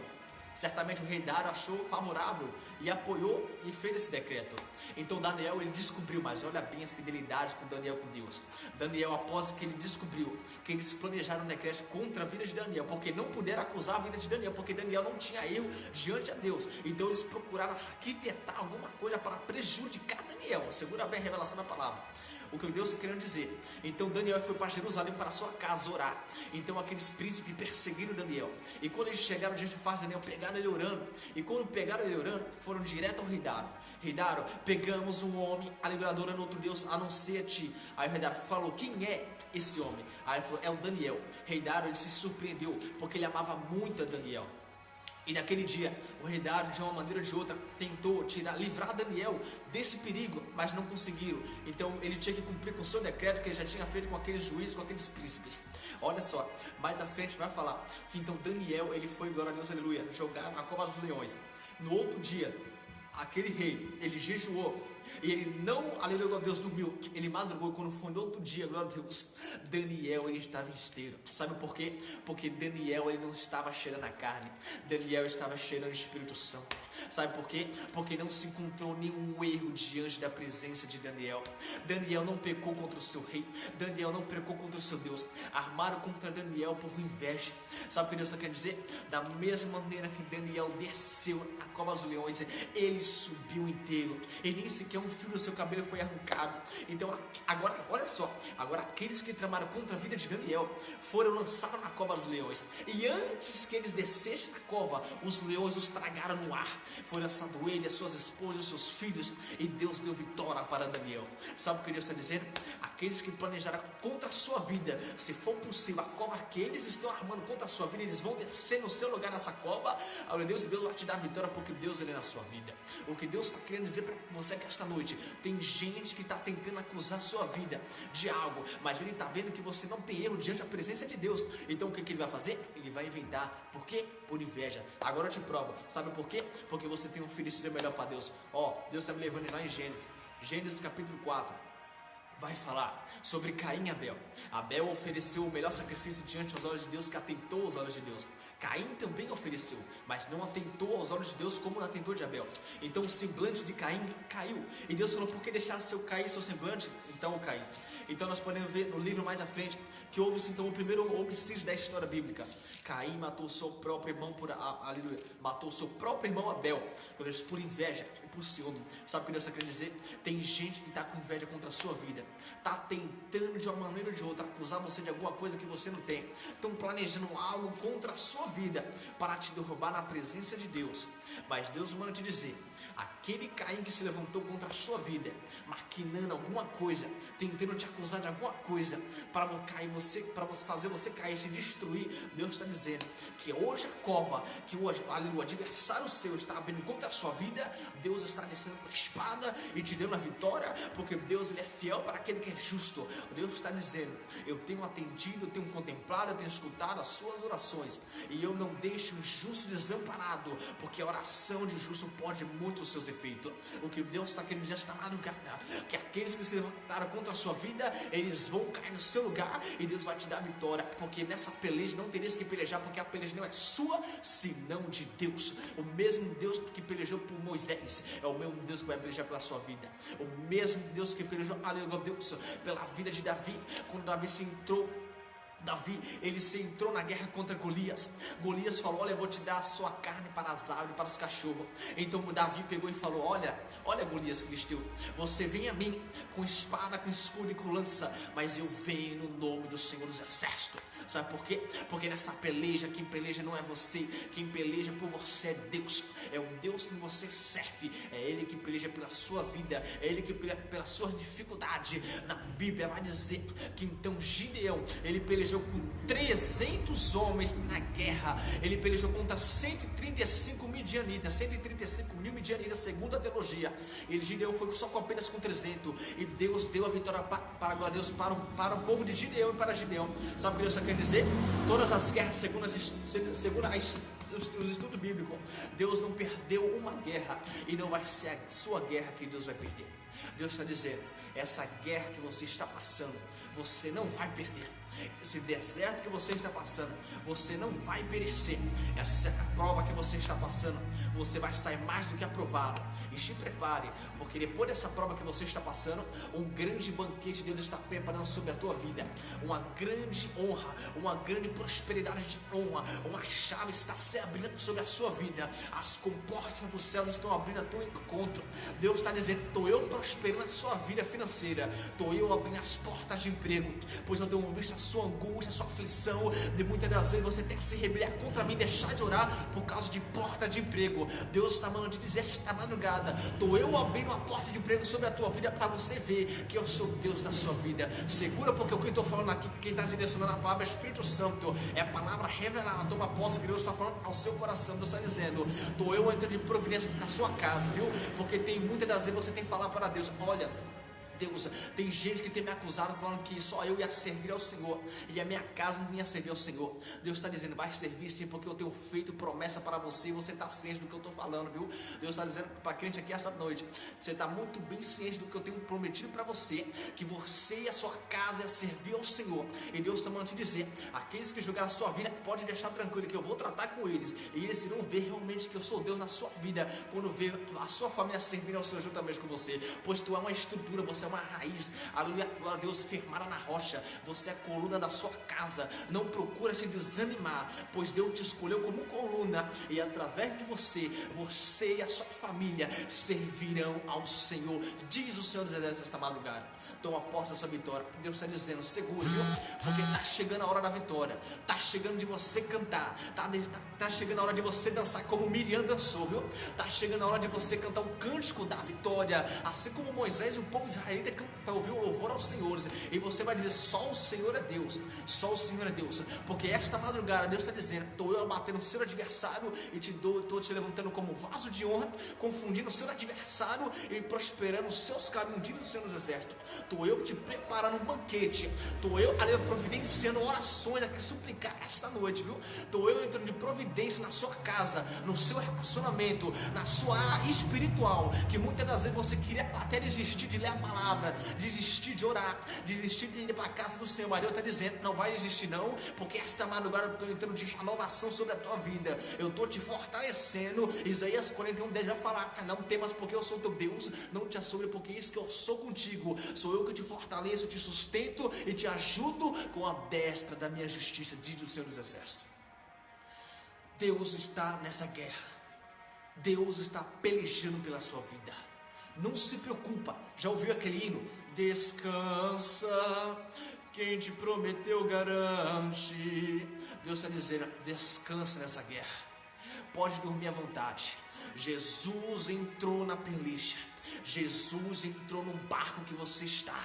Certamente o rei Dário achou favorável e apoiou e fez esse decreto. Então Daniel, ele descobriu, mas olha bem a fidelidade com Daniel com Deus. Daniel, após que ele descobriu que eles planejaram um decreto contra a vida de Daniel, porque não puderam acusar a vida de Daniel, porque Daniel não tinha erro diante a Deus, então eles procuraram arquitetar alguma coisa para prejudicar Daniel. Segura bem a revelação da palavra, o que Deus está querendo dizer. Então Daniel foi para Jerusalém, para a sua casa, orar. Então aqueles príncipes perseguiram Daniel, e quando eles chegaram diante da face de Daniel, pegaram ele orando, e quando pegaram ele orando, foram direto ao rei Dário. Rei Dário, pegamos um homem, aleluia, adorando outro Deus a não ser a ti. Aí o rei Dário falou: quem é esse homem? Aí ele falou: é o Daniel. Rei Dário, ele se surpreendeu, porque ele amava muito a Daniel. E naquele dia, o rei Dário, de uma maneira ou de outra, tentou livrar Daniel desse perigo, mas não conseguiram. Então ele tinha que cumprir com o seu decreto que ele já tinha feito com aqueles juízes, com aqueles príncipes. Olha só, mais à frente vai falar que então Daniel, ele foi, glória a Deus, aleluia, jogado na cova dos leões. No outro dia, aquele rei, ele jejuou e ele não, aleluia, glória a Deus, dormiu, ele madrugou, e quando foi no outro dia, glória a Deus, Daniel, ele estava esteiro. Sabe por quê? Porque Daniel, ele não estava cheirando a carne, Daniel estava cheirando o Espírito Santo. Sabe por quê? Porque não se encontrou nenhum erro diante da presença de Daniel. Daniel não pecou contra o seu rei, Daniel não pecou contra o seu Deus. Armaram contra Daniel por inveja. Sabe o que Deus está querendo dizer? Da mesma maneira que Daniel desceu a cova dos leões, ele subiu inteiro, e nem sequer um fio do seu cabelo foi arrancado. Então agora, olha só, agora aqueles que tramaram contra a vida de Daniel foram lançados na cova dos leões, e antes que eles descessem na cova, os leões os tragaram no ar. Foi lançado ele, as suas esposas, os seus filhos, e Deus deu vitória para Daniel. Sabe o que Deus está dizendo? Aqueles que planejaram contra a sua vida, se for possível, a cova que eles estão armando contra a sua vida, eles vão descer no seu lugar nessa cova. Olha, Deus vai te dar vitória, porque Deus, ele é na sua vida. O que Deus está querendo dizer para você que esta noite, tem gente que está tentando acusar a sua vida de algo, mas ele está vendo que você não tem erro diante da presença de Deus. Então o que ele vai fazer? Ele vai inventar. Por quê? Por inveja. Agora eu te provo. Sabe por quê? Porque você tem oferecido o melhor para Deus. Deus está me levando lá em Gênesis capítulo 4. Vai falar sobre Caim e Abel. Abel ofereceu o melhor sacrifício diante dos olhos de Deus, que atentou aos olhos de Deus. Caim também ofereceu, mas não atentou aos olhos de Deus como atentou de Abel. Então o semblante de Caim caiu, e Deus falou: por que deixar cair seu semblante? Então Caim. Então nós podemos ver no livro mais à frente que houve então o primeiro homicídio da história bíblica. Caim matou seu próprio irmão matou seu próprio irmão Abel, por inveja e por ciúme. Sabe o que Deus está querendo dizer? Tem gente que está com inveja contra a sua vida, está tentando de uma maneira ou de outra acusar você de alguma coisa que você não tem. Estão planejando algo contra a sua vida para te derrubar na presença de Deus. Mas Deus manda te dizer: aquele Caim que se levantou contra a sua vida, maquinando alguma coisa, tentando te acusar de alguma coisa, para fazer você cair, se destruir, Deus está dizendo que hoje a cova, que hoje o adversário seu está abrindo contra a sua vida, Deus está descendo com a espada e te dando a vitória, porque Deus, ele é fiel para aquele que é justo. Deus está dizendo: eu tenho atendido, eu tenho contemplado, eu tenho escutado as suas orações, e eu não deixo o justo desamparado, porque a oração de justo pode muito os seus efeitos. O que Deus está querendo dizer esta madrugada, que aqueles que se levantaram contra a sua vida, eles vão cair no seu lugar, e Deus vai te dar a vitória, porque nessa peleja não tereis que pelejar, porque a peleja não é sua, senão de Deus. O mesmo Deus que pelejou por Moisés é o mesmo Deus que vai pelejar pela sua vida. O mesmo Deus que pelejou, aleluia, Deus, pela vida de Davi, quando Davi ele se entrou na guerra contra Golias. Golias falou: olha, eu vou te dar a sua carne para as aves, para os cachorros. Então Davi pegou e falou: olha Golias filisteu, você vem a mim com espada, com escudo e com lança, mas eu venho no nome do Senhor dos Exércitos. Sabe por quê? Porque nessa peleja, quem peleja não é você, quem peleja por você é Deus. É o Deus que você serve, é Ele que peleja pela sua vida, é Ele que peleja pela sua dificuldade. Na Bíblia vai dizer que então Gideão, ele pelejou com 300 homens na guerra. Ele pelejou contra 135 midianitas, 135 mil midianitas, segundo a teologia. Gideão foi só apenas com 300, e Deus deu a vitória para Deus, para o povo de Gideão e para Gideão. Sabe o que Deus quer dizer? Todas as guerras, segundo os estudos bíblicos, Deus não perdeu uma guerra, e não vai ser a sua guerra que Deus vai perder. Deus está dizendo: essa guerra que você está passando, você não vai perder. Esse deserto que você está passando, você não vai perecer. Essa prova que você está passando, você vai sair mais do que aprovado. E se prepare, porque depois dessa prova que você está passando, um grande banquete Deus está preparando sobre a tua vida. Uma grande honra, uma grande prosperidade de honra, uma chave está se abrindo sobre a sua vida. As comportas dos céus estão abrindo a teu encontro. Deus está dizendo: estou eu prosperando a sua vida financeira, estou eu abrindo as portas de emprego, pois eu tenho visto a sua angústia, a sua aflição, de muitas das vezes você tem que se rebelar contra mim, deixar de orar por causa de porta de emprego. Deus está mandando te dizer esta madrugada: estou eu abrindo uma porta de emprego sobre a tua vida, para você ver que eu sou Deus da sua vida. Segura, porque o que eu estou falando aqui, quem está direcionando a palavra é o Espírito Santo, é a palavra revelada. Toma posse, que Deus está falando ao seu coração. Deus está dizendo: estou eu entrando de providência na sua casa, viu? Porque tem muitas das vezes você tem que falar para Deus: olha, Deus. Tem gente que tem me acusado falando que só eu ia servir ao Senhor e a minha casa não ia servir ao Senhor. Deus está dizendo, vai servir sim, porque eu tenho feito promessa para você e você está ciente do que eu estou falando, viu? Deus está dizendo para crente aqui esta noite, você está muito bem ciente do que eu tenho prometido para você, que você e a sua casa ia servir ao Senhor. E Deus está mandando te dizer, aqueles que julgaram a sua vida, pode deixar tranquilo que eu vou tratar com eles, e eles irão ver realmente que eu sou Deus na sua vida, quando ver a sua família servir ao Senhor juntamente com você, pois tu é uma estrutura, você é uma raiz, aleluia, glória a Deus, firmada na rocha, você é a coluna da sua casa. Não procura se desanimar, pois Deus te escolheu como coluna, e através de você, você e a sua família servirão ao Senhor, diz o Senhor dos Exércitos esta madrugada. Toma posse da sua vitória. Deus está dizendo, segura, viu? Porque está chegando a hora da vitória, está chegando de você cantar, tá chegando a hora de você dançar como Miriam dançou, viu? Está chegando a hora de você cantar o cântico da vitória, assim como Moisés e o povo israelita cantou, viu, o louvor aos senhores, e você vai dizer, só o Senhor é Deus, só o Senhor é Deus, porque esta madrugada Deus está dizendo, estou eu abatendo o seu adversário e estou te levantando como vaso de honra, confundindo o seu adversário e prosperando os seus caminhos, diz o Senhor dos Exércitos. Estou eu te preparando um banquete, estou eu ali providenciando orações aqui, suplicar esta noite, viu? Estou eu entrando de providência na sua casa, no seu relacionamento, na sua área espiritual, que muitas das vezes você queria até desistir de ler a palavra, desistir de orar, desistir de ir para a casa do Senhor, mas Deus está dizendo, não vai desistir não, porque esta madrugada eu estou entrando de renovação sobre a tua vida, eu estou te fortalecendo. Isaías 41:10 vai falar, não temas porque eu sou teu Deus, não te assombre porque isso que eu sou contigo, sou eu que te fortaleço, te sustento e te ajudo com a destra da minha justiça, diz o Senhor dos Exércitos. Deus está nessa guerra, Deus está pelejando pela sua vida, não se preocupa. Já ouviu aquele hino? Descansa, quem te prometeu garante. Deus está dizendo, descansa nessa guerra, pode dormir à vontade. Jesus entrou na peleja, Jesus entrou no barco que você está,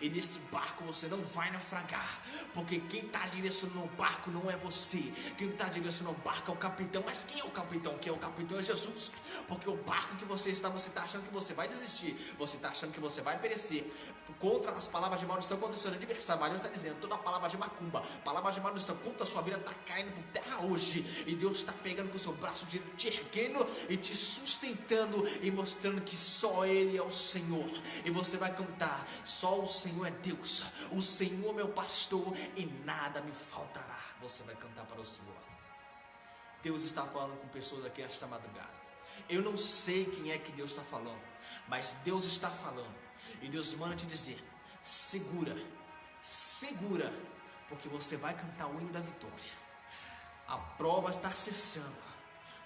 e nesse barco você não vai naufragar, porque quem está direcionando o barco não é você, quem está direcionando o barco é o capitão. Mas quem é o capitão? Quem é o capitão é Jesus, porque o barco que você está achando que você vai desistir, você está achando que você vai perecer, contra as palavras de maldição contra o seu adversário. Mas Deus está dizendo, toda palavra de macumba, palavra de maldição contra a sua vida está caindo por terra hoje, e Deus está pegando com o seu braço direito, te erguendo e te sustentando e mostrando que só Ele é o Senhor. E você vai cantar, só o Senhor é Deus, o Senhor é meu pastor e nada me faltará. Você vai cantar para o Senhor. Deus está falando com pessoas aqui esta madrugada. Eu não sei quem é que Deus está falando, mas Deus está falando, e Deus manda te dizer, segura, segura, porque você vai cantar o hino da vitória. A prova está cessando,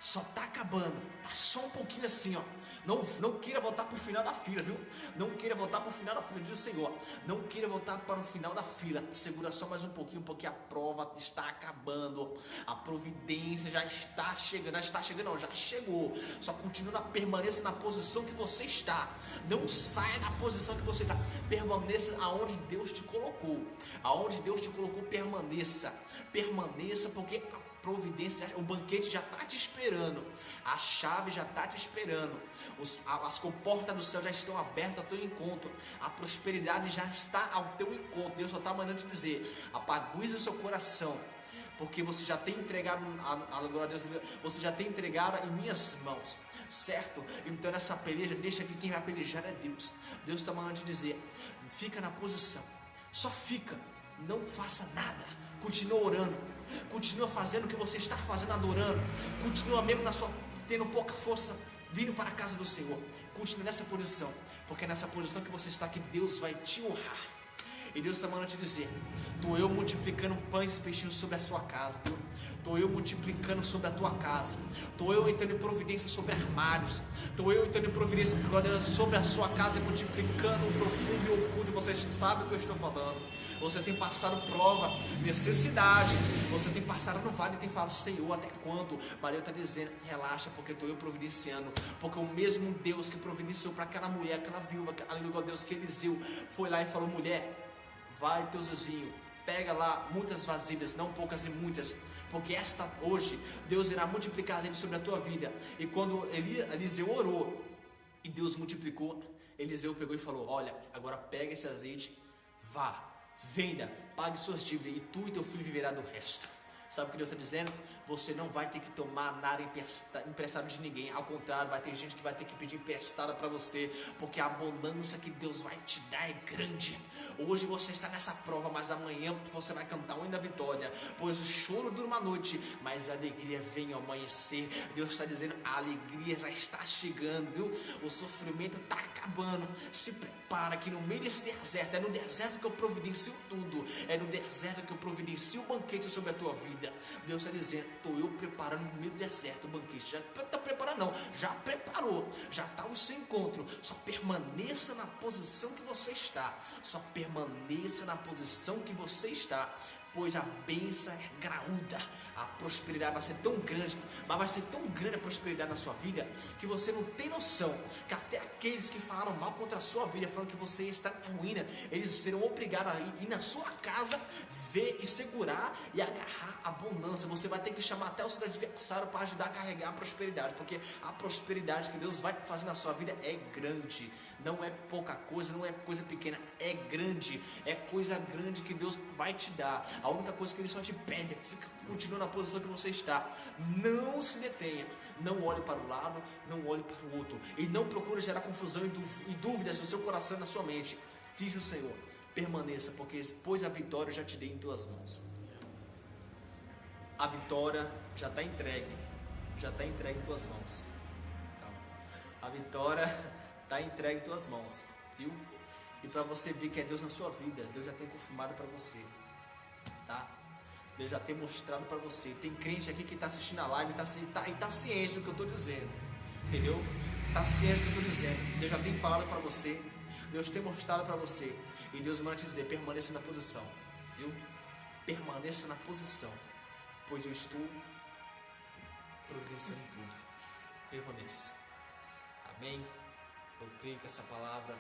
só está acabando, está só um pouquinho assim, ó. Não queira voltar para o final da fila, viu? Não queira voltar para o final da fila, diz o Senhor. Não queira voltar para o final da fila. Segura só mais um pouquinho, porque a prova está acabando. A providência já está chegando. Já chegou. Só continua, permaneça na posição que você está. Não saia da posição que você está. Permaneça aonde Deus te colocou. Aonde Deus te colocou, permaneça. Permaneça, porque providência, o banquete já está te esperando, a chave já está te esperando, as comportas do céu já estão abertas ao teu encontro, a prosperidade já está ao teu encontro. Deus só está mandando te dizer, apaguize o seu coração, porque você já tem entregado, a glória a Deus, você já tem entregado em minhas mãos, certo? Então nessa peleja, deixa que quem vai pelejar é Deus. Deus está mandando te dizer, fica na posição, só fica, não faça nada, continua orando, continua fazendo o que você está fazendo, adorando, continua mesmo tendo pouca força, vindo para a casa do Senhor, continue nessa posição, porque é nessa posição que você está que Deus vai te honrar. E Deus está mandando te dizer, estou eu multiplicando pães e peixinhos sobre a sua casa, viu? Estou eu multiplicando sobre a tua casa, estou eu entrando em providência sobre armários, estou eu entrando em providência sobre a sua casa e multiplicando o profundo e oculto. Você sabe o que eu estou falando. Você tem passado prova, necessidade, você tem passado no vale e tem falado, Senhor, até quando? Maria está dizendo, relaxa, porque estou eu providenciando, porque o mesmo Deus que providenciou para aquela mulher, aquela viúva, aleluia, Deus, que Eliseu foi lá e falou, mulher, vai teus vizinhos, pega lá muitas vasilhas, não poucas e muitas, porque hoje Deus irá multiplicar sobre a tua vida. E quando Eliseu orou e Deus multiplicou, Eliseu pegou e falou: olha, agora pega esse azeite, vá, venda, pague suas dívidas, e tu e teu filho viverá do resto. Sabe o que Deus está dizendo? Você não vai ter que tomar nada emprestado de ninguém. Ao contrário, vai ter gente que vai ter que pedir emprestado para você, porque a abundância que Deus vai te dar é grande. Hoje você está nessa prova, mas amanhã você vai cantar o hino da vitória. Pois o choro dura uma noite, mas a alegria vem ao amanhecer. Deus está dizendo: a alegria já está chegando, viu? O sofrimento está acabando. Se prepara que no meio desse deserto, é no deserto que eu providencio tudo. É no deserto que eu providencio o banquete sobre a tua vida. Deus está dizendo: estou eu preparando no meio do deserto o banquete. Já está preparando, não, já preparou, já está o seu encontro. Só permaneça na posição que você está. Só permaneça na posição que você está, pois a bênção é graúda. A prosperidade vai ser tão grande, mas vai ser tão grande a prosperidade na sua vida, que você não tem noção, que até aqueles que falaram mal contra a sua vida, falando que você está em ruína, eles serão obrigados a ir na sua casa, ver e segurar e agarrar a abundância. Você vai ter que chamar até o seu adversário para ajudar a carregar a prosperidade, porque a prosperidade que Deus vai fazer na sua vida é grande. Não é pouca coisa, não é coisa pequena, é grande, é coisa grande que Deus vai te dar. A única coisa que Ele só te pede é que continue na posição que você está. Não se detenha, não olhe para o lado, não olhe para o outro, e não procure gerar confusão e dúvidas no seu coração e na sua mente. Diz o Senhor: permaneça, pois a vitória eu já te dei em tuas mãos. A vitória já está entregue em tuas mãos. A vitória está entregue em tuas mãos, viu? E para você ver que é Deus na sua vida, Deus já tem confirmado para você, tá? Deus já tem mostrado para você. Tem crente aqui que está assistindo a live e está ciente do que eu estou dizendo, entendeu? Está ciente do que eu estou dizendo. Deus já tem falado para você, Deus tem mostrado para você, e Deus manda te dizer: permaneça na posição, viu? Permaneça na posição, pois eu estou providenciando tudo. Permaneça. Amém? Eu creio que essa palavra,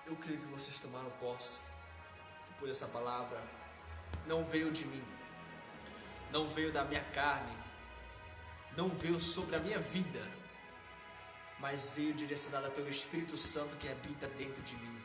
eu creio que vocês tomaram posse, pois essa palavra não veio de mim, não veio da minha carne, não veio sobre a minha vida, mas veio direcionada pelo Espírito Santo que habita dentro de mim.